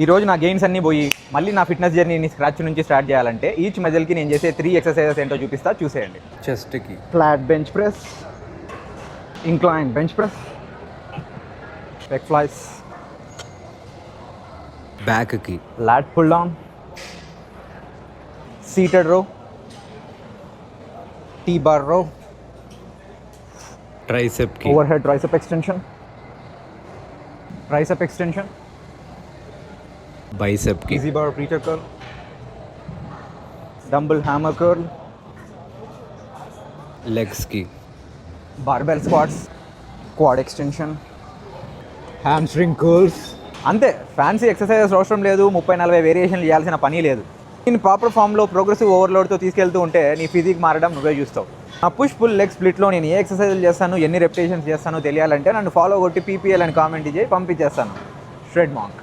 ఈ రోజు నా గెయిన్స్ అన్నీ పోయి మళ్ళీ నా ఫిట్నెస్ జర్నీని స్క్రాచ్ నుంచి స్టార్ట్ చేయాలంటే ఈచ్ మజిల్కి నేను చేసే 3 ఎక్సర్సైజెస్ ఏంటో చూపిస్తా, చూసేయండి. చెస్ట్కి flat bench press, incline bench press, leg flies, బ్యాక్కి lat pull down, seated row, T bar row, ట్రైసెప్కి overhead tricep extension, tricep extension, బైసెప్కి EZ bar preacher curl, dumbbell hammer curl, లెగ్స్కి barbell squats, quad extension, hamstring curls. అంతే, fancy exercises అవసరం లేదు, 30-40 వేరియేషన్లు చేయాల్సిన పని లేదు. నేను ప్రాపర్ ఫామ్లో ప్రోగ్రెసివ్ ఓవర్లోడ్తో తీసుకెళ్తూ ఉంటే నీ ఫిజిక్ మారడం నువ్వే చూస్తావు. నా పుష్ పుల్ లెగ్ స్ప్లిట్లో నేను ఏ ఎక్సర్సైజులు చేస్తాను, ఎన్ని రెప్యుటేషన్స్ చేస్తానో తెలియాలంటే నన్ను ఫాలో కొట్టి పీపీఎల్ అని కామెంట్ చేసి పంపించేస్తాను. Shred monk.